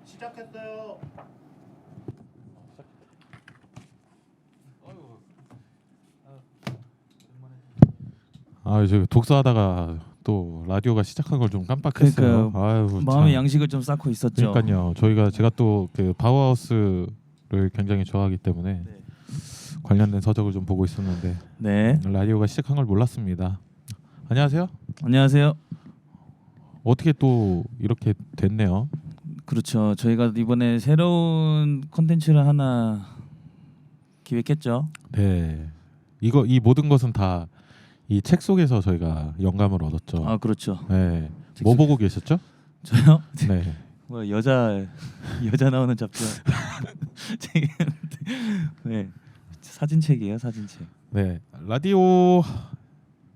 시작했어요. 저 독서하다가 또 라디오가 시작한 걸 좀 깜빡했어요. 아유, 마음의 참. 양식을 좀 쌓고 있었죠. 그러니까요. 제가 또 그 바우하우스를 굉장히 좋아하기 때문에 네. 관련된 서적을 좀 보고 있었는데 네. 라디오가 시작한 걸 몰랐습니다. 안녕하세요. 안녕하세요. 어떻게 또 이렇게 됐네요. 그렇죠. 저희가 이번에 새로운 콘텐츠를 하나 기획했죠. 네. 이 모든 것은 다 이 책 속에서 저희가 영감을 얻었죠. 아 그렇죠. 네. 뭐 보고 계셨죠? 저요? 네. 뭐 여자 나오는 잡지. 네. 사진책이에요, 사진책. 네. 라디오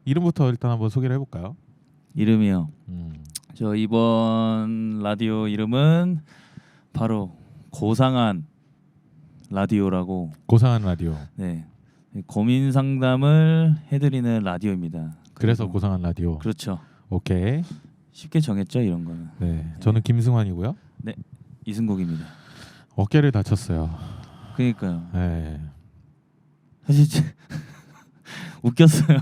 이름부터 일단 한번 소개를 해볼까요? 이름이요. 저 이번 라디오 이름은 바로 고상한 라디오라고. 고상한 라디오. 네. 고민 상담을 해드리는 라디오입니다. 그래서 그리고- 고상한 라디오. 그렇죠. 오케이. 쉽게 정했죠, 이런 거는. 네. 저는 김승환이고요. 이승국입니다. 어깨를 다쳤어요. 그러니까요. 네. 사실 웃겼어요.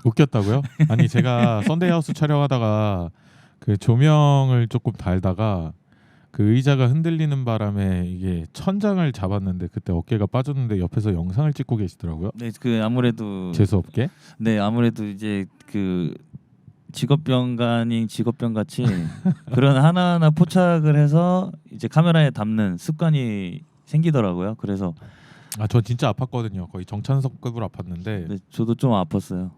웃겼다고요? 아니 제가 썬데이 하우스 촬영하다가 그 조명을 조금 달다가 그 의자가 흔들리는 바람에 이게 천장을 잡았는데 그때 어깨가 빠졌는데 옆에서 영상을 찍고 계시더라고요. 네, 그 아무래도 재수 없게. 네, 아무래도 이제 그 직업병가 아닌 직업병 같이 그런 하나하나 포착을 해서 이제 카메라에 담는 습관이 생기더라고요. 그래서 저 진짜 아팠거든요. 거의 정찬석급으로 아팠는데 네, 저도 좀 아팠어요.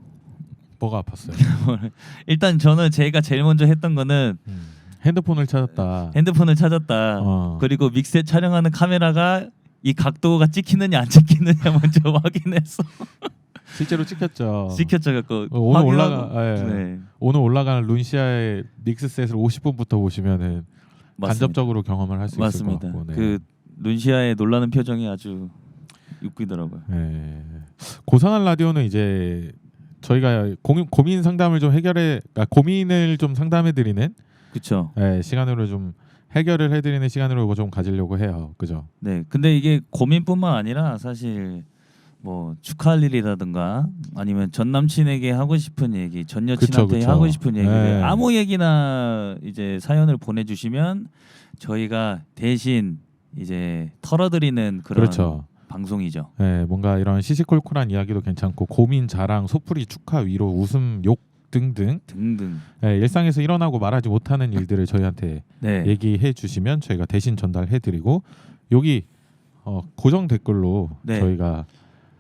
뭐가 아팠어요? 일단 저는 제가 제일 먼저 했던 거는 핸드폰을 찾았다. 핸드폰을 찾았다. 그리고 믹스에 촬영하는 카메라가 이 각도가 찍히느냐 안 찍히느냐 먼저 확인했어. 실제로 찍혔죠. 찍혔죠. 갖고 오늘 확인하고- 네. 오늘 올라가는 룬시아의 믹스셋을 50분부터 보시면은 맞습니다. 간접적으로 경험을 할 수 있을 것 맞습니다. 같고. 네. 그 룬시아의 놀라는 표정이 아주 웃기더라고요. 네. 고상한 라디오는 이제 저희가 고민 상담을 좀 고민을 좀 상담해 드리는 그렇죠. 시간으로 좀 해결을 해드리는 시간으로 이거 좀 가지려고 해요. 그죠? 네. 근데 이게 고민뿐만 아니라 사실 뭐 축하할 일이라든가 아니면 전 남친에게 하고 싶은 얘기, 전 여친한테 그쵸. 하고 싶은 얘기, 네. 아무 얘기나 이제 사연을 보내주시면 저희가 대신 이제 털어드리는 그런 그렇죠. 방송이죠. 네, 뭔가 이런 시시콜콜한 이야기도 괜찮고 고민, 자랑, 속풀이, 축하, 위로, 웃음, 욕 등등 등등. 일상에서 일어나고 말하지 못하는 일들을 저희한테 네. 얘기해 주시면 저희가 대신 전달해 드리고 여기 고정 댓글로 네. 저희가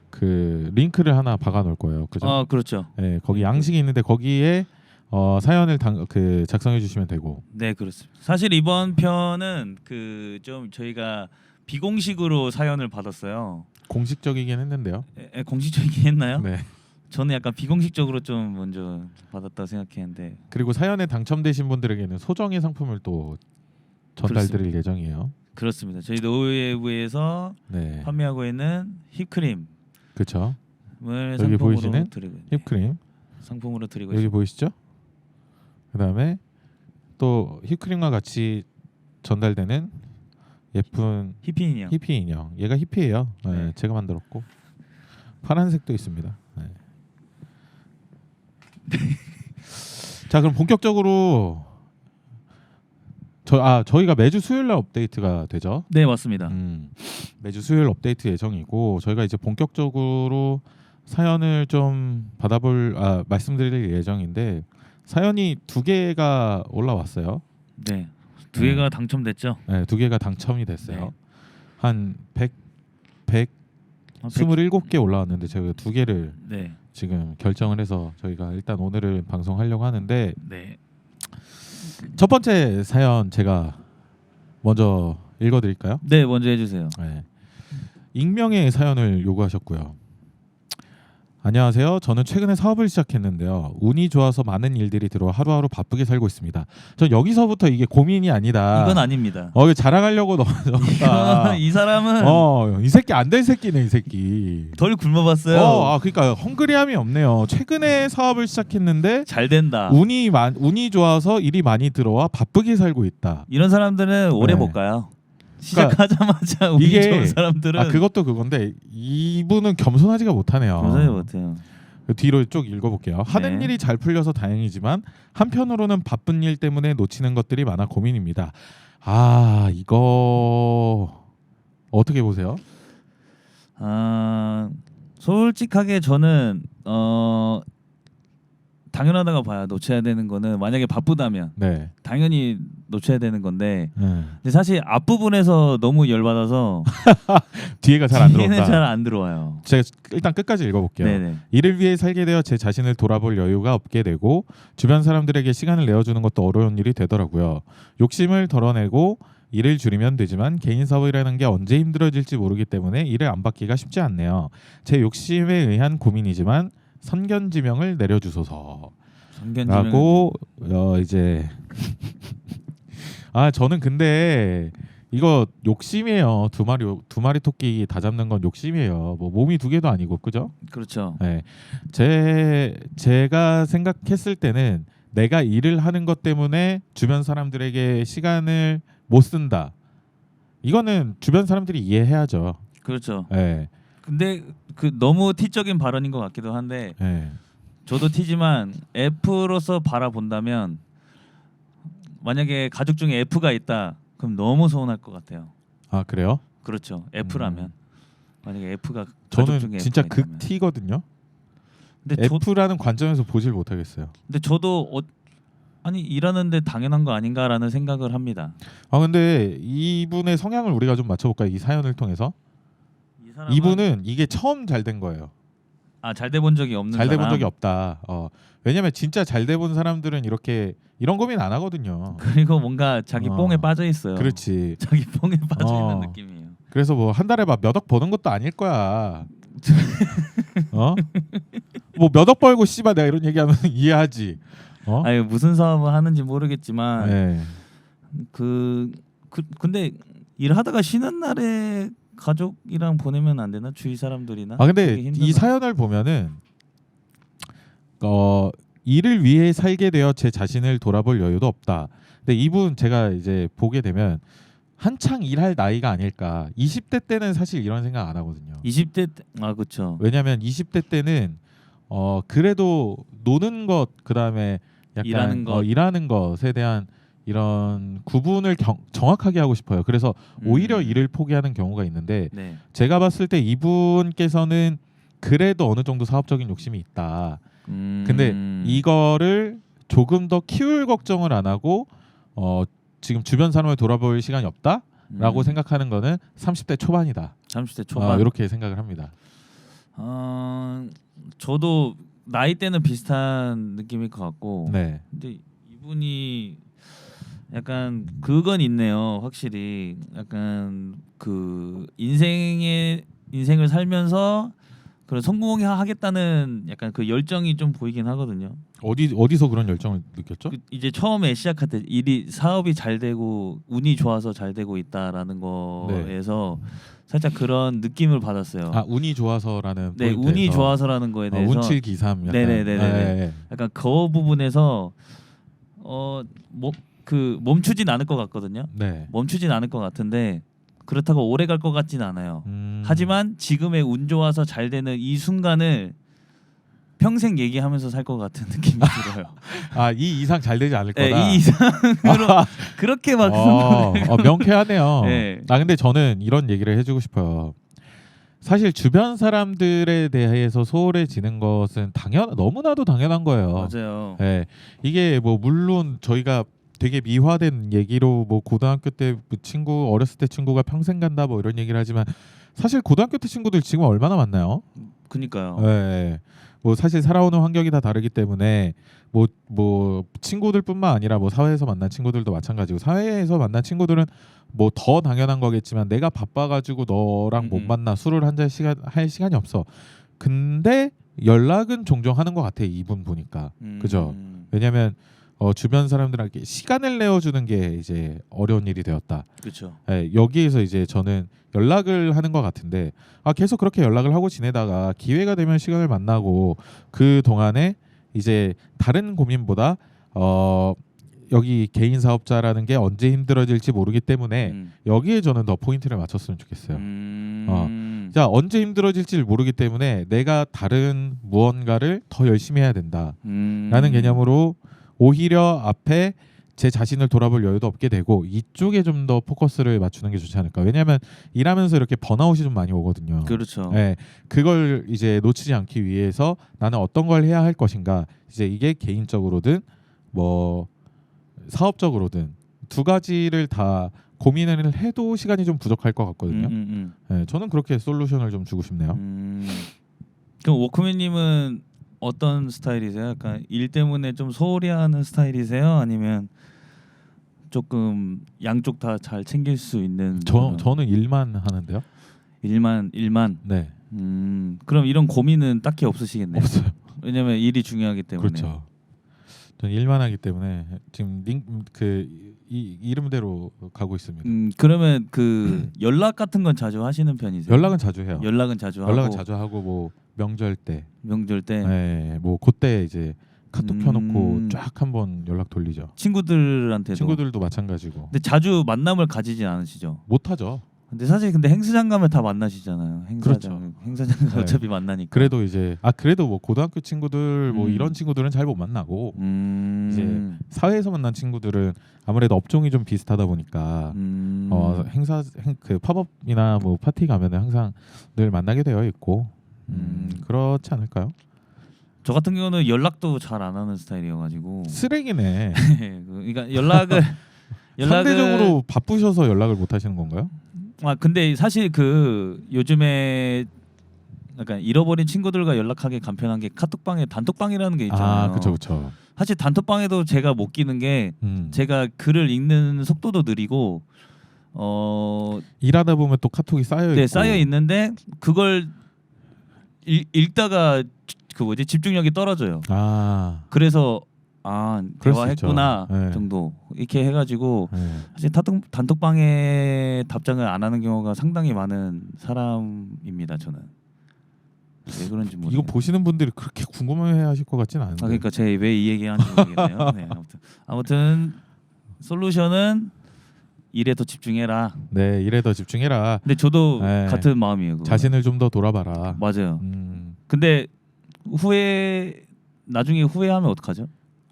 그 링크를 하나 박아 놓을 거예요. 그죠? 아 그렇죠. 네, 거기 양식이 있는데 거기에 사연을 작성해 주시면 되고. 네 그렇습니다. 사실 이번 편은 그 좀 저희가 비공식으로 사연을 받았어요. 공식적이긴 했는데요. 공식적이긴 했나요? 네. 저는 약간 비공식적으로 좀 먼저 받았다고 생각했는데. 그리고 사연에 당첨되신 분들에게는 소정의 상품을 또 전달드릴 예정이에요. 그렇습니다. 저희 노웨이브에서 네. 판매하고 있는 힙크림을 그렇죠. 여기 상품으로 보이시는 드리고 있네요. 힙크림 상품으로 드리고 여기 있습니다. 보이시죠? 그다음에 또 힙크림과 같이 전달되는 예쁜 히피 인형. 히피 인형. 얘가 히피예요. 네, 네. 제가 만들었고 파란색도 있습니다. 네. 자 그럼 본격적으로 저희가 매주 수요일 날 업데이트가 되죠. 네 맞습니다. 매주 수요일 업데이트 예정이고 저희가 이제 본격적으로 사연을 좀 말씀드릴 예정인데 사연이 2개가 올라왔어요. 네. 2개가 당첨됐죠. 네, 2개가 당첨이 됐어요. 네. 한 127개 올라왔는데 제가 2개를 네. 지금 결정을 해서 저희가 일단 오늘은 방송하려고 하는데 네. 첫 번째 사연 제가 먼저 읽어드릴까요? 네 먼저 해주세요. 네. 익명의 사연을 요구하셨고요. 안녕하세요. 저는 최근에 사업을 시작했는데요. 운이 좋아서 많은 일들이 들어와 하루하루 바쁘게 살고 있습니다. 전 여기서부터 이게 고민이 아니다. 이건 아닙니다. 이거 자랑하려고 넣었다. 이 사람은 이 새끼 안 될 새끼네, 이 새끼. 덜 굶어봤어요. 그러니까 헝그리함이 없네요. 최근에 사업을 시작했는데 잘 된다. 운이 좋아서 일이 많이 들어와 바쁘게 살고 있다. 이런 사람들은 오래 네. 못 가요. 시작하자마자 운이 이게- 좋은 사람들은 그것도 그건데 이분은 겸손하지가 못하네요. 도저히 못해요. 뒤로 쭉 읽어볼게요. 하는 네. 일이 잘 풀려서 다행이지만 한편으로는 바쁜 일 때문에 놓치는 것들이 많아 고민입니다. 이거 어떻게 보세요? 솔직하게 저는 당연하다고 봐요. 놓쳐야 되는 거는 만약에 바쁘다면 네. 당연히 놓쳐야 되는 건데 네. 근데 사실 앞부분에서 너무 열받아서 뒤에가 잘 안 뒤에는 들어온다. 잘 안 들어와요. 제가 일단 끝까지 읽어볼게요. 네네. 이를 위해 살게 되어 제 자신을 돌아볼 여유가 없게 되고 주변 사람들에게 시간을 내어주는 것도 어려운 일이 되더라고요. 욕심을 덜어내고 일을 줄이면 되지만 개인 사업이라는 게 언제 힘들어질지 모르기 때문에 일을 안 받기가 쉽지 않네요. 제 욕심에 의한 고민이지만 선견지명을 내려주소서. 라고 이제 저는 근데 이거 욕심이에요. 두 마리 토끼 다 잡는 건 욕심이에요. 뭐 몸이 두 개도 아니고 그죠? 그렇죠. 네. 제가 생각했을 때는 내가 일을 하는 것 때문에 주변 사람들에게 시간을 못 쓴다. 이거는 주변 사람들이 이해해야죠. 그렇죠. 네. 근데 그 너무 T적인 발언인 것 같기도 한데 네. 저도 T지만 F로서 바라본다면 만약에 가족 중에 F가 있다 그럼 너무 서운할 것 같아요. 그래요? 그렇죠. F라면 만약에 F가 가족 저는 중에 진짜 F가 있다면. 극 T거든요. 근데 F라는 관점에서 보질 못하겠어요. 근데 저도 아니 일하는데 당연한 거 아닌가라는 생각을 합니다. 근데 이분의 성향을 우리가 좀 맞춰볼까요? 이 사연을 통해서 이 사람은 이분은 이게 처음 잘 된 거예요. 잘 돼 본 적이 없는 잘 돼 본 사람. 적이 없다. 왜냐면 진짜 잘 돼 본 사람들은 이런 고민 안 하거든요. 그리고 뭔가 자기 뽕에 빠져 있어요. 그렇지. 자기 뽕에 빠져 있는 어. 느낌이에요. 그래서 뭐 한 달에 막 몇 억 버는 것도 아닐 거야. 뭐 몇 억 벌고 씨발 내가 이런 얘기하면 이해하지. 아니 무슨 사업을 하는지 모르겠지만 네. 근데 일하다가 쉬는 날에 가족이랑 보내면 안 되나? 주위 사람들이나? 근데 되게 힘들어. 이 사연을 보면은 일을 위해 살게 되어 제 자신을 돌아볼 여유도 없다. 근데 이분 제가 이제 보게 되면 한창 일할 나이가 아닐까. 20대 때는 사실 이런 생각 안 하거든요. 20대 그렇죠. 왜냐면 20대 때는 그래도 노는 것 그다음에 약간 일하는 것에 대한 이런 구분을 정확하게 하고 싶어요. 그래서 오히려 일을 포기하는 경우가 있는데 네. 제가 봤을 때 이분께서는 그래도 어느 정도 사업적인 욕심이 있다. 근데 이거를 조금 더 키울 걱정을 안 하고 지금 주변 사람을 돌아볼 시간이 없다라고 생각하는 거는 30대 초반이다. 30대 초반. 이렇게 생각을 합니다. 저도 나이 때는 비슷한 느낌일 것 같고. 네. 근데 이분이 약간 그건 있네요. 확실히 약간 그 인생을 살면서 그런 성공하겠다는 약간 그 열정이 좀 보이긴 하거든요. 어디서 그런 열정을 느꼈죠? 이제 처음에 시작할 때 사업이 잘 되고 운이 좋아서 잘 되고 있다라는 거에서 살짝 그런 느낌을 받았어요. 운이 좋아서라는 네, 포인트에서. 운이 좋아서라는 거에 대해서 운칠기삼 약간. 네네네네. 약간 그 부분에서 멈추진 않을 것 같거든요. 네. 멈추진 않을 것 같은데 그렇다고 오래 갈 것 같진 않아요. 하지만 지금의 운 좋아서 잘 되는 이 순간을 평생 얘기하면서 살 것 같은 느낌이 들어요. 이 이상 잘 되지 않을 거다. 네, 이 이상으로 그렇게 막 명쾌하네요. 네. 근데 저는 이런 얘기를 해주고 싶어요. 사실 주변 사람들에 대해서 소홀해지는 것은 너무나도 당연한 거예요. 맞아요. 네. 이게 뭐 물론 저희가 되게 미화된 얘기로 뭐 고등학교 때 친구 어렸을 때 친구가 평생 간다 뭐 이런 얘기를 하지만 사실 고등학교 때 친구들 지금 얼마나 많나요? 그니까요. 네. 뭐 사실 살아오는 환경이 다 다르기 때문에 뭐 친구들뿐만 아니라 뭐 사회에서 만난 친구들도 마찬가지고 사회에서 만난 친구들은 뭐 더 당연한 거겠지만 내가 바빠가지고 너랑 못 만나 술을 한 잔 할 시간이 없어. 근데 연락은 종종 하는 것 같아 이분 보니까. 그죠? 왜냐면 주변 사람들에게 시간을 내어주는 게 이제 어려운 일이 되었다. 그렇죠. 예, 여기에서 이제 저는 연락을 하는 것 같은데 계속 그렇게 연락을 하고 지내다가 기회가 되면 시간을 만나고 그 동안에 이제 다른 고민보다 여기 개인 사업자라는 게 언제 힘들어질지 모르기 때문에 여기에 저는 더 포인트를 맞췄으면 좋겠어요. 자, 언제 힘들어질지 모르기 때문에 내가 다른 무언가를 더 열심히 해야 된다라는 개념으로 오히려 앞에 제 자신을 돌아볼 여유도 없게 되고 이쪽에 좀 더 포커스를 맞추는 게 좋지 않을까. 왜냐하면 일하면서 이렇게 번아웃이 좀 많이 오거든요. 그렇죠. 네, 그걸 이제 놓치지 않기 위해서 나는 어떤 걸 해야 할 것인가. 이제 이게 개인적으로든 뭐 사업적으로든 두 가지를 다 고민을 해도 시간이 좀 부족할 것 같거든요. 네, 저는 그렇게 솔루션을 좀 주고 싶네요. 그럼 워크맨님은 어떤 스타일이세요? 약간 일 때문에 좀 소홀히 하는 스타일이세요? 아니면 조금 양쪽 다 잘 챙길 수 있는 저는 일만 하는데요. 일만 네. 그럼 이런 고민은 딱히 없으시겠네요. 없어요. 왜냐면 일이 중요하기 때문에. 그렇죠. 저는 일만 하기 때문에 지금 이 이름대로 가고 있습니다. 그러면 그 연락 같은 건 자주 하시는 편이세요? 연락은 자주 해요. 연락은 자주 하고 뭐 명절 때, 네, 뭐 그때 이제 카톡 켜놓고 쫙 한번 연락 돌리죠. 친구들한테도. 친구들도 마찬가지고. 근데 자주 만남을 가지진 않으시죠? 못하죠. 근데 사실 행사장 가면 다 만나시잖아요. 그렇죠. 행사장 가면 네. 어차피 만나니까. 그래도 이제 그래도 뭐 고등학교 친구들 뭐 이런 친구들은 잘 못 만나고 이제 사회에서 만난 친구들은 아무래도 업종이 좀 비슷하다 보니까 그 팝업이나 뭐 파티 가면은 항상 늘 만나게 되어 있고 그렇지 않을까요? 저 같은 경우는 연락도 잘 안 하는 스타일이어가지고 쓰레기네. 그러니까 연락을 상대적으로 바쁘셔서 연락을 못 하시는 건가요? 근데 사실 그 요즘에 약간 잃어버린 친구들과 연락하기 간편한 게 카톡방에 단톡방이라는 게 있잖아요. 그렇죠. 사실 단톡방에도 제가 못 끼는 게 제가 글을 읽는 속도도 느리고 일하다 보면 또 카톡이 쌓여 있고. 쌓여 있는데 그걸 읽다가 집중력이 떨어져요. 그래서 대화했구나 네. 정도 이렇게 해가지고 네. 사실 단톡방에 답장을 안 하는 경우가 상당히 많은 사람입니다. 저는 왜 그런지 모르겠어요. 이거 보시는 분들이 그렇게 궁금해하실 것 같지는 않은데. 그러니까 제가 왜 이 얘기하는지 모르겠네요. 네, 아무튼 솔루션은 일에 더 집중해라. 네, 일에 더 집중해라. 근데 저도 같은 마음이에요. 그거. 자신을 좀 더 돌아봐라. 맞아요. 근데 나중에 후회하면 어떡하죠?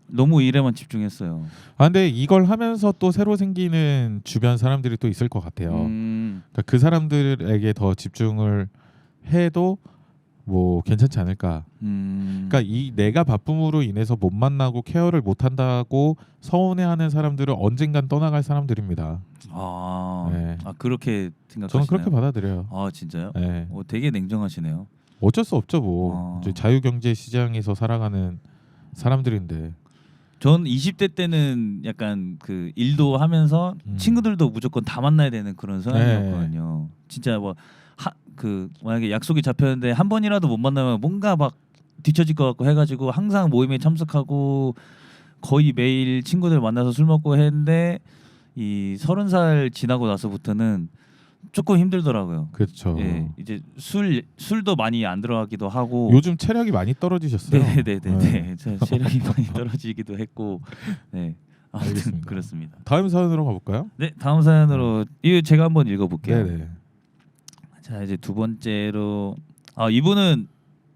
너무 일에만 집중했어요. 근데 이걸 하면서 또 새로 생기는 주변 사람들이 또 있을 것 같아요. 그러니까 그 사람들에게 더 집중을 해도 뭐 괜찮지 않을까. 그러니까 이 내가 바쁨으로 인해서 못 만나고 케어를 못 한다고 서운해하는 사람들은 언젠간 떠나갈 사람들입니다. 네. 그렇게 생각하시나요? 저는 그렇게 받아들여요. 진짜요? 네. 되게 냉정하시네요. 어쩔 수 없죠 뭐. 이제 자유경제 시장에서 살아가는 사람들인데. 전 20대 때는 약간 그 일도 하면서 친구들도 무조건 다 만나야 되는 그런 성향이었거든요. 진짜 만약에 약속이 잡혔는데 한 번이라도 못 만나면 뭔가 막 뒤처질 것 같고 해가지고 항상 모임에 참석하고 거의 매일 친구들 만나서 술 먹고 했는데 이 30살 지나고 나서부터는 조금 힘들더라고요. 그렇죠. 예, 이제 술도 많이 안 들어가기도 하고. 요즘 체력이 많이 떨어지셨어요. 네. 체력이 많이 떨어지기도 했고. 네. 알겠습니다. 그렇습니다. 다음 사연으로 가볼까요? 네, 다음 사연으로 이거 제가 한번 읽어볼게요. 네네. 자, 이제 두 번째로 이분은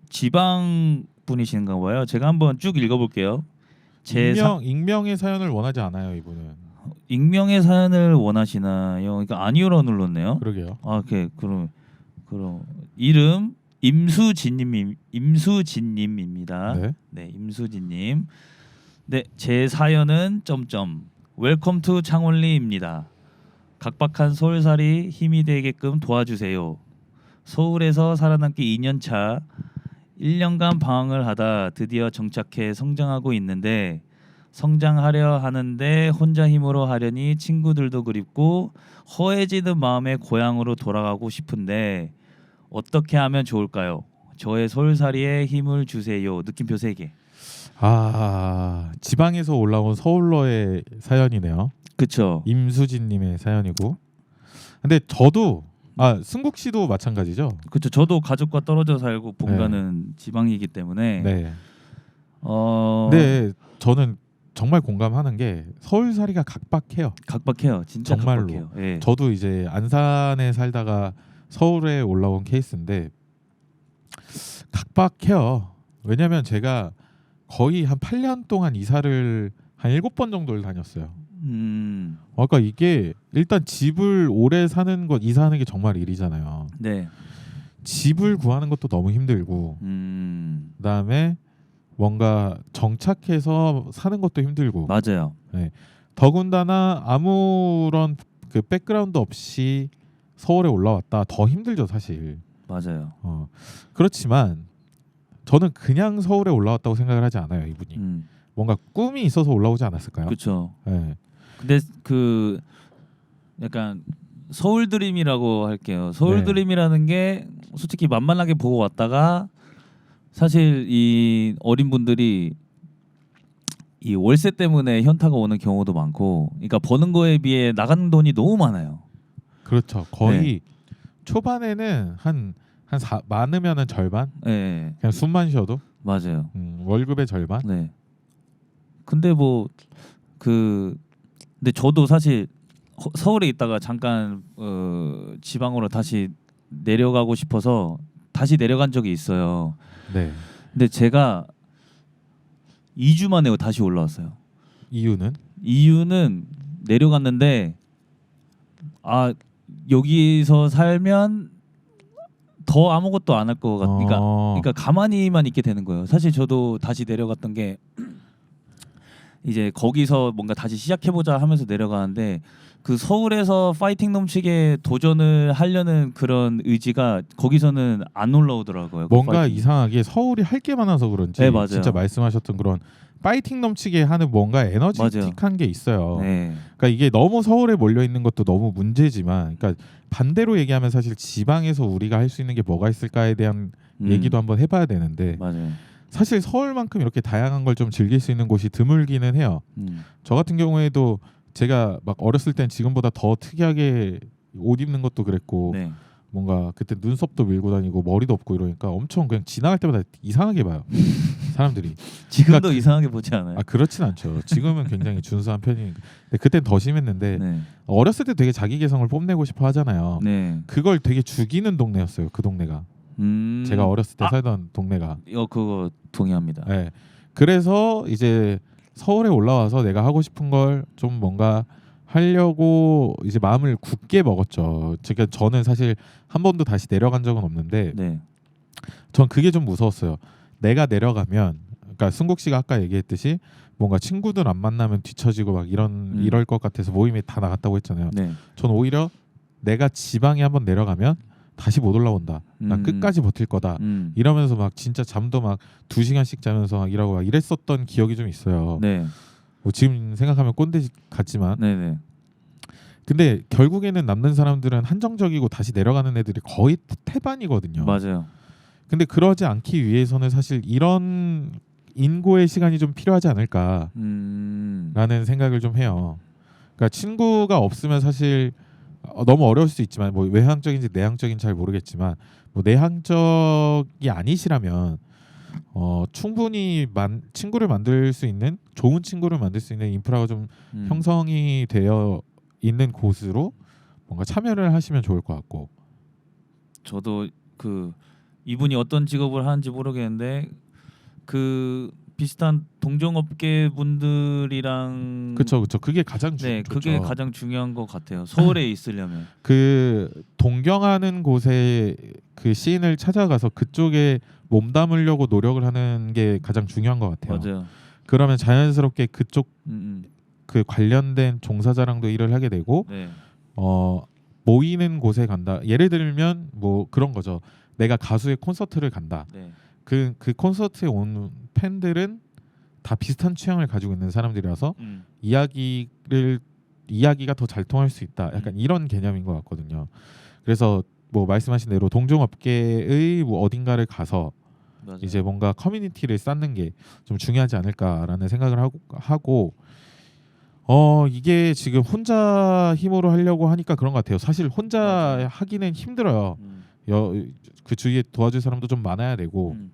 지방 분이신가 봐요. 제가 한번 쭉 읽어볼게요. 익명의 사연을 원하지 않아요, 이분은. 익명의 사연을 원하시나요? 그러니까 아니요로 눌렀네요. 그러게요. 오케이. 그럼 이름 임수진님입니다. 네, 임수진님. 네, 제 사연은 웰컴 투 창원리입니다. 각박한 서울살이 힘이 되게끔 도와주세요. 서울에서 살아남기 2년차 1년간 방황을 하다 드디어 정착해 성장하고 있는데 성장하려 하는데 혼자 힘으로 하려니 친구들도 그립고 허해지는 마음에 고향으로 돌아가고 싶은데 어떻게 하면 좋을까요? 저의 서울살이에 힘을 주세요. 느낌표 3개. 아, 지방에서 올라온 서울러의 사연이네요. 그쵸. 임수진님의 사연이고. 근데 저도 승국 씨도 마찬가지죠. 그쵸. 저도 가족과 떨어져 살고 본가는 지방이기 때문에. 네. 근데 저는 정말 공감하는 게 서울살이가 각박해요. 각박해요. 진짜 정말로. 각박해요. 예. 저도 이제 안산에 살다가 서울에 올라온 케이스인데 각박해요. 왜냐면 제가 거의 한 8년 동안 이사를 한 7번 정도를 다녔어요. 그러니까 이게 일단 집을 오래 사는 것, 이사하는 게 정말 일이잖아요. 네. 집을 구하는 것도 너무 힘들고 그다음에 뭔가 정착해서 사는 것도 힘들고. 맞아요. 네. 더군다나 아무런 그 백그라운드 없이 서울에 올라왔다 더 힘들죠 사실. 맞아요. 그렇지만 저는 그냥 서울에 올라왔다고 생각을 하지 않아요. 이분이 뭔가 꿈이 있어서 올라오지 않았을까요? 그렇죠. 네. 근데 그 약간 서울 드림이라고 할게요. 서울 네. 드림이라는 게 솔직히 만만하게 보고 왔다가 사실 이 어린 분들이 이 월세 때문에 현타가 오는 경우도 많고, 그러니까 버는 거에 비해 나가는 돈이 너무 많아요. 그렇죠. 거의 초반에는 많으면은 절반. 네, 그냥 숨만 쉬어도 맞아요. 월급의 절반. 네. 근데 근데 저도 사실 서울에 있다가 잠깐 지방으로 다시 내려가고 싶어서 다시 내려간 적이 있어요. 네. 근데 제가 2주 만에 다시 올라왔어요. 이유는 내려갔는데 여기서 살면 더 아무것도 안 할 것 같으니까 그러니까 가만히만 있게 되는 거예요. 사실 저도 다시 내려갔던 게 이제 거기서 뭔가 다시 시작해보자 하면서 내려가는데 그 서울에서 파이팅 넘치게 도전을 하려는 그런 의지가 거기서는 안 올라오더라고요. 뭔가 파이팅. 이상하게 서울이 할 게 많아서 그런지 네, 맞아요. 진짜 말씀하셨던 그런 파이팅 넘치게 하는 뭔가 에너지틱한 게 있어요. 네. 그러니까 이게 너무 서울에 몰려 있는 것도 너무 문제지만, 그러니까 반대로 얘기하면 사실 지방에서 우리가 할 수 있는 게 뭐가 있을까에 대한 얘기도 한번 해봐야 되는데 맞아요. 사실 서울만큼 이렇게 다양한 걸 좀 즐길 수 있는 곳이 드물기는 해요. 저 같은 경우에도 제가 막 어렸을 땐 지금보다 더 특이하게 옷 입는 것도 그랬고 네. 뭔가 그때 눈썹도 밀고 다니고 머리도 없고 이러니까 엄청 그냥 지나갈 때마다 이상하게 봐요. 사람들이. 지금도 그러니까 이상하게 보지 않아요? 그렇진 않죠. 지금은 굉장히 준수한 편이니까. 근데 그땐 더 심했는데 네. 어렸을 때 되게 자기 개성을 뽐내고 싶어 하잖아요. 네. 그걸 되게 죽이는 동네였어요. 그 동네가. 제가 어렸을 때 살던 동네가. 그거 동의합니다. 네. 그래서 이제 서울에 올라와서 내가 하고 싶은 걸 좀 뭔가 하려고 이제 마음을 굳게 먹었죠. 저는 사실 한 번도 다시 내려간 적은 없는데 네. 전 그게 좀 무서웠어요. 내가 내려가면, 그러니까 승국 씨가 아까 얘기했듯이 뭔가 친구들 안 만나면 뒤처지고 막 이럴 것 같아서 모임에 다 나갔다고 했잖아요. 네. 전 오히려 내가 지방에 한번 내려가면 다시 못 올라온다. 나 끝까지 버틸 거다. 이러면서 막 진짜 잠도 막 2시간씩 자면서 막 일하고 막 이랬었던 기억이 좀 있어요. 네. 뭐 지금 생각하면 꼰대 같지만. 네네. 근데 결국에는 남는 사람들은 한정적이고 다시 내려가는 애들이 거의 태반이거든요. 맞아요. 근데 그러지 않기 위해서는 사실 이런 인고의 시간이 좀 필요하지 않을까라는 생각을 좀 해요. 그러니까 친구가 없으면 사실 너무 어려울 수 있지만 뭐 외향적인지 내향적인지 잘 모르겠지만 뭐 내향적이 아니시라면 충분히 친구를 만들 수 있는, 좋은 친구를 만들 수 있는 인프라가 좀 형성이 되어 있는 곳으로 뭔가 참여를 하시면 좋을 것 같고. 저도 이분이 어떤 직업을 하는지 모르겠는데 비슷한 동종업계 분들이랑 그렇죠. 그게 가장 그게 가장 중요한 것 같아요. 서울에 있으려면 동경하는 곳에 그 시인을 찾아가서 그쪽에 몸담으려고 노력을 하는 게 가장 중요한 것 같아요. 맞아요. 그러면 자연스럽게 그쪽 그 관련된 종사자랑도 일을 하게 되고 네. 모이는 곳에 간다. 예를 들면 뭐 그런 거죠. 내가 가수의 콘서트를 간다. 네. 그 콘서트에 온 팬들은 다 비슷한 취향을 가지고 있는 사람들이라서 이야기가 더 잘 통할 수 있다. 약간 이런 개념인 것 같거든요. 그래서 뭐 말씀하신 대로 동종업계의 뭐 어딘가를 가서 맞아요. 이제 뭔가 커뮤니티를 쌓는 게 좀 중요하지 않을까라는 생각을 하고 이게 지금 혼자 힘으로 하려고 하니까 그런 것 같아요. 사실 혼자 맞아요. 하기는 힘들어요. 음. 그 주위에 도와줄 사람도 좀 많아야 되고 음.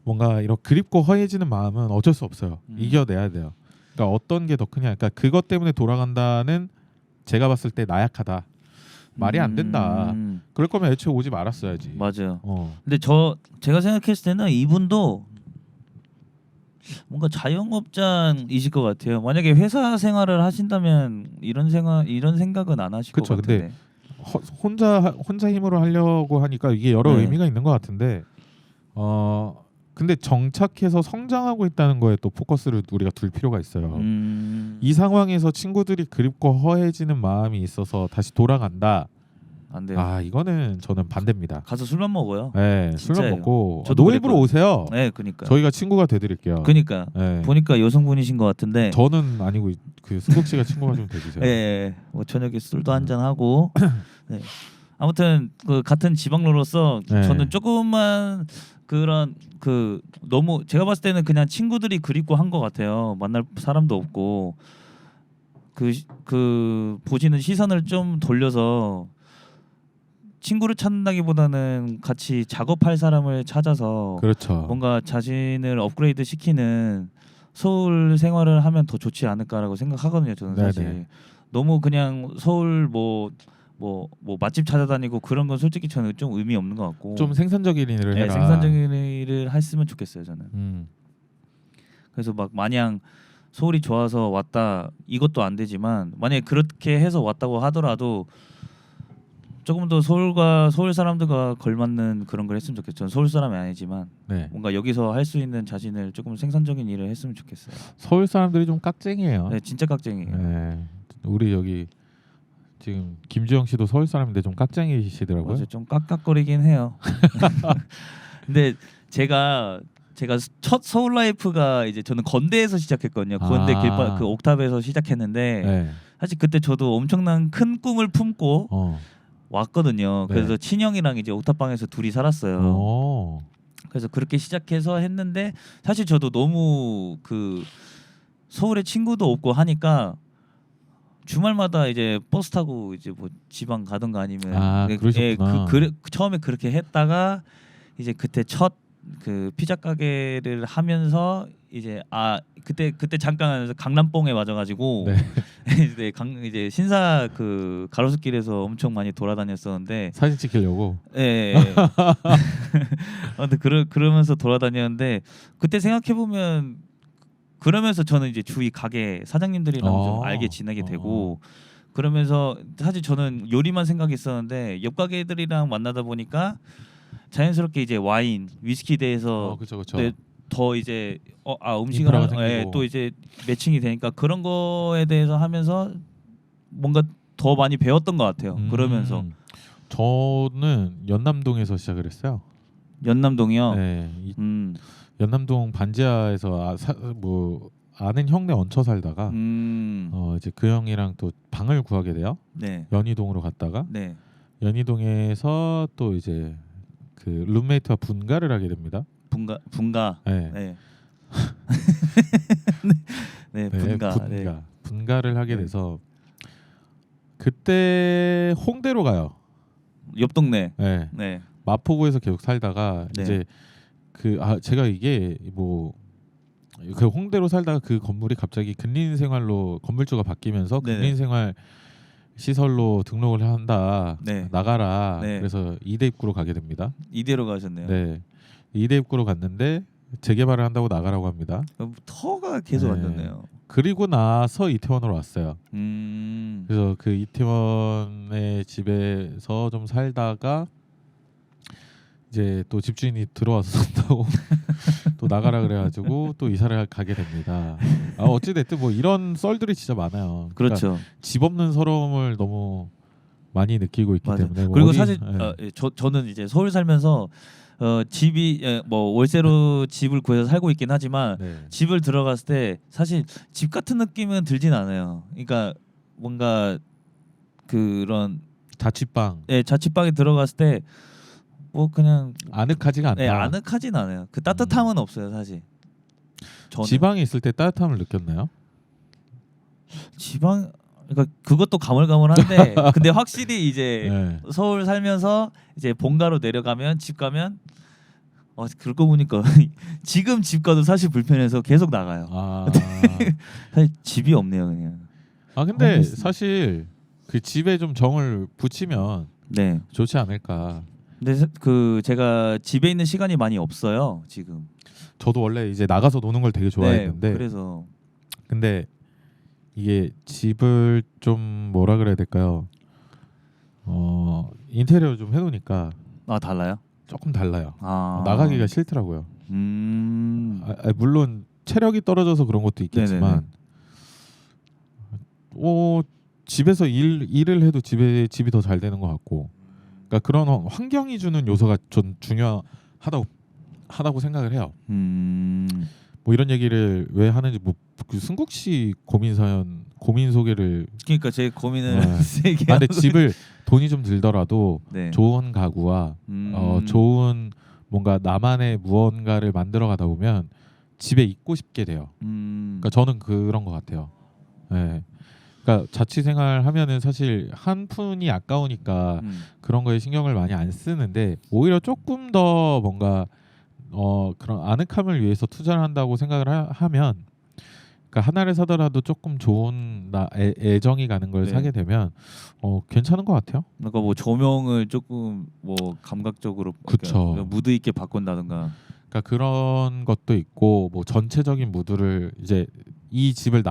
뭔가 이런 그립고 허해지는 마음은 어쩔 수 없어요. 음. 이겨내야 돼요. 그러니까 어떤 게 더 크냐. 그러니까 그것 때문에 돌아간다는 제가 봤을 때 나약하다. 말이 안 된다. 그럴 거면 애초에 오지 말았어야지. 맞아요. 어. 근데 제가 생각했을 때는 이분도 뭔가 자영업자이실 것 같아요. 만약에 회사 생활을 하신다면 이런 생각은 안 하실 것 그쵸, 같은데. 혼자 힘으로 하려고 하니까 이게 여러 네. 의미가 있는 것 같은데 근데 정착해서 성장하고 있다는 거에 또 포커스를 우리가 둘 필요가 있어요. 이 상황에서 친구들이 그립고 허해지는 마음이 있어서 다시 돌아간다. 안 돼요. 이거는 저는 반대입니다. 가서 술만 먹어요. 네, 술만 진짜예요. 먹고 저도 노예부로 오세요. 네, 그니까. 저희가 친구가 되드릴게요. 그니까 네. 보니까 여성분이신 것 같은데. 저는 아니고 그 승국 씨가 친구가 좀 되주세요. 예, 뭐 저녁에 술도 한잔 하고. 네. 아무튼 그 같은 지방로로서 네. 저는 조금만 그런 너무 제가 봤을 때는 그냥 친구들이 그립고 한 것 같아요. 만날 사람도 없고 보시는 시선을 좀 돌려서 친구를 찾는다기보다는 같이 작업할 사람을 찾아서 그렇죠. 뭔가 자신을 업그레이드 시키는 서울 생활을 하면 더 좋지 않을까라고 생각하거든요. 저는 사실 네네. 너무 그냥 서울 뭐 맛집 찾아다니고 그런 건 솔직히 저는 좀 의미 없는 것 같고 좀 생산적인 일을 네, 해라. 생산적인 일을 했으면 좋겠어요. 저는. 그래서 막 마냥 서울이 좋아서 왔다 이것도 안 되지만 만약에 그렇게 해서 왔다고 하더라도 조금 더 서울 사람들과 걸맞는 그런 걸 했으면 좋겠죠. 저는 서울 사람이 아니지만 네. 뭔가 여기서 할 수 있는 자신을 조금 생산적인 일을 했으면 좋겠어요. 서울 사람들이 좀 깍쟁이에요. 네, 진짜 깍쟁이에요. 네. 우리 여기 지금 김주영 씨도 서울 사람인데 좀 깍쟁이시더라고요. 맞아요. 좀 깍깍거리긴 해요. 근데 제가 첫 서울 라이프가 이제 저는 건대에서 시작했거든요. 건대 길바 그 옥탑에서 시작했는데 네. 사실 그때 저도 엄청난 큰 꿈을 품고 왔거든요. 네. 그래서 친형이랑 이제 옥탑방에서 둘이 살았어요. 그래서 그렇게 시작해서 했는데 사실 저도 너무 서울에 친구도 없고 하니까 주말마다 이제 버스 타고 이제 뭐 지방 가든가 아니면 그러셨구나. 처음에 그렇게 했다가 이제 그때 첫 피자 가게를 하면서 이제 그때 잠깐 강남뽕에 맞아가지고 네. 이제 신사 가로수길에서 엄청 많이 돌아다녔었는데 사진 찍히려고. 예. 근데 그러면서 돌아다녔는데 그때 생각해 보면 그러면서 저는 이제 주위 가게 사장님들이랑 좀 알게 지내게 되고 그러면서 사실 저는 요리만 생각했었는데 옆 가게들이랑 만나다 보니까 자연스럽게 이제 와인, 위스키 대해서 그쵸. 네, 더 이제 음식을 또 이제 매칭이 되니까 그런 거에 대해서 하면서 뭔가 더 많이 배웠던 것 같아요. 그러면서 저는 연남동에서 시작을 했어요. 연남동이요. 네. 연남동 반지하에서 뭐 아는 형네 얹혀 살다가 이제 그 형이랑 또 방을 구하게 돼요. 네. 연희동으로 갔다가 네. 연희동에서 또 이제 그 룸메이트와 분가를 하게 됩니다. 분가. 네. 네. 네, 분가. 네. 분가를 하게 돼서 그때 홍대로 가요. 옆 동네. 네. 네. 마포구에서 계속 살다가 네. 이제 제가 이게 뭐 그 홍대로 살다가 그 건물이 갑자기 근린생활로 건물주가 바뀌면서 근린생활 시설로 등록을 한다. 네. 나가라. 네. 그래서 이대 입구로 가게 됩니다. 이대로 가셨네요. 네. 이대 입구로 갔는데 재개발을 한다고 나가라고 합니다. 터가 계속 안 좋네요. 그리고 나서 이태원으로 왔어요. 그래서 그 이태원의 집에서 좀 살다가 이제 또 집주인이 들어와서 산다고 또 나가라 그래가지고 또 이사를 가게 됩니다. 어찌 됐든 뭐 이런 썰들이 진짜 많아요. 그렇죠. 그러니까 집 없는 서러움을 너무 많이 느끼고 있기 때문에. 그리고 사실 저는 이제 서울 살면서 집이 뭐 월세로 집을 구해서 살고 있긴 하지만 집을 들어갔을 때 사실 집 같은 느낌은 들진 않아요. 그러니까 뭔가 그런 자취방 네, 자취방에 들어갔을 때 뭐 그냥 아늑하지가 않다. 네, 아늑하진 않아요. 그 따뜻함은 없어요, 사실. 저는 지방에 있을 때 따뜻함을 느꼈나요? 지방 그러니까 그것도 가물가물한데 근데 확실히 이제 네. 서울 살면서 이제 본가로 내려가면 집 가면 그러고 보니까 지금 집 가도 사실 불편해서 계속 나가요. 아, 사실 집이 없네요, 그냥. 근데 홈리스. 사실 그 집에 좀 정을 붙이면 네. 좋지 않을까. 근데 그 제가 집에 있는 시간이 많이 없어요, 지금. 저도 원래 이제 나가서 노는 걸 되게 좋아했는데 네, 그래서 근데 이게 집을 좀 뭐라 그래야 될까요? 인테리어 좀 해놓으니까 달라요? 조금 달라요. 아. 나가기가 싫더라고요. 물론 체력이 떨어져서 그런 것도 있겠지만 집에서 일을 해도 집이 더 잘 되는 것 같고, 그러니까 그런 환경이 주는 요소가 전 중요하다고 생각을 해요. 뭐 이런 얘기를 왜 하는지 그 승국 씨 고민 소개를 그러니까 제 고민을 세게. 근데 집을 돈이 좀 들더라도 네. 좋은 가구와 좋은 뭔가 나만의 무언가를 만들어 가다 보면 집에 있고 싶게 돼요. 그러니까 저는 그런 것 같아요. 네. 그러니까 자취 생활 하면은 사실 한 푼이 아까우니까 그런 거에 신경을 많이 안 쓰는데 오히려 조금 더 뭔가 그런 아늑함을 위해서 투자를 한다고 생각을 하면, 그러니까 하나를 사더라도 조금 좋은 애정이 가는 걸 네. 사게 되면 괜찮은 것 같아요. 그러니까 뭐 조명을 조금 뭐 감각적으로 그쵸. 그러니까 무드 있게 바꾼다든가. 그러니까 그런 것도 있고, 뭐 전체적인 무드를 이제 이 집을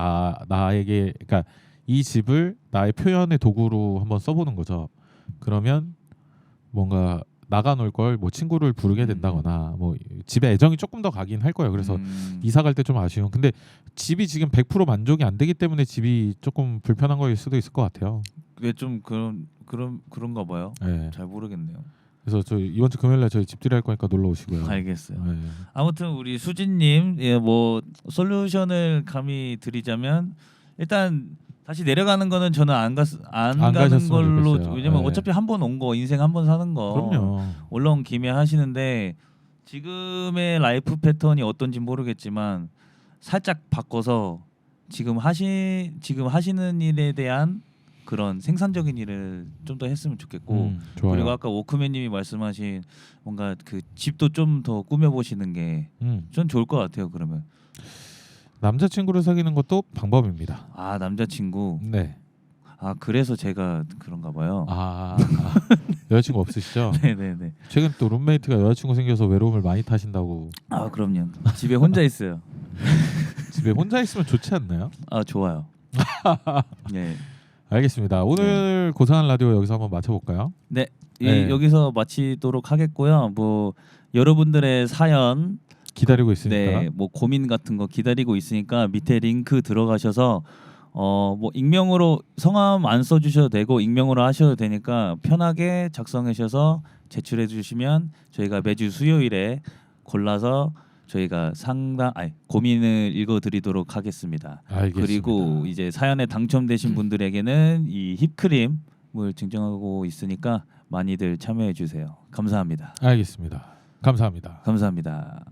나에게, 그러니까 이 집을 나의 표현의 도구로 한번 써보는 거죠. 그러면 뭔가 나가 놀 걸 뭐 친구를 부르게 된다거나 뭐 집에 애정이 조금 더 가긴 할 거예요. 그래서 이사 갈 때 좀 아쉬운. 근데 집이 지금 100% 만족이 안 되기 때문에 집이 조금 불편한 거일 수도 있을 것 같아요. 그게 좀 그런가 봐요. 네. 잘 모르겠네요. 그래서 저희 이번 주 금요일날 저희 집들이 할 거니까 놀러 오시고요. 알겠어요. 네. 아무튼 우리 수진님, 뭐 솔루션을 감히 드리자면 일단 다시 내려가는 거는 저는 안 가는 가셨으면 걸로. 좋겠어요. 왜냐면 네. 어차피 한 번 온 거 인생 한 번 사는 거 그럼요. 올라온 김에 하시는데, 지금의 라이프 패턴이 어떤지 모르겠지만 살짝 바꿔서 지금 하시는 일에 대한 그런 생산적인 일을 좀 더 했으면 좋겠고, 좋아요. 그리고 아까 워크맨님이 말씀하신 뭔가 그 집도 좀 더 꾸며보시는 게 전 좋을 것 같아요. 그러면 남자친구를 사귀는 것도 방법입니다. 남자친구. 네. 그래서 제가 그런가 봐요. 여자친구 없으시죠? 네네네. 최근 또 룸메이트가 여자친구 생겨서 외로움을 많이 타신다고. 그럼요. 집에 혼자 있어요. 집에 혼자 있으면 좋지 않나요? 좋아요. 네. 알겠습니다. 오늘 고상한 라디오 여기서 한번 마쳐볼까요? 네. 네. 여기서 마치도록 하겠고요. 뭐 여러분들의 사연 기다리고 있으니까. 네, 뭐 고민 같은 거 기다리고 있으니까 밑에 링크 들어가셔서 뭐 익명으로 성함 안 써주셔도 되고 익명으로 하셔도 되니까 편하게 작성하셔서 제출해 주시면 저희가 매주 수요일에 골라서 저희가 고민을 읽어드리도록 하겠습니다. 알겠습니다. 그리고 이제 사연에 당첨되신 분들에게는 이 힙크림을 증정하고 있으니까 많이들 참여해 주세요. 감사합니다. 알겠습니다. 감사합니다. 감사합니다.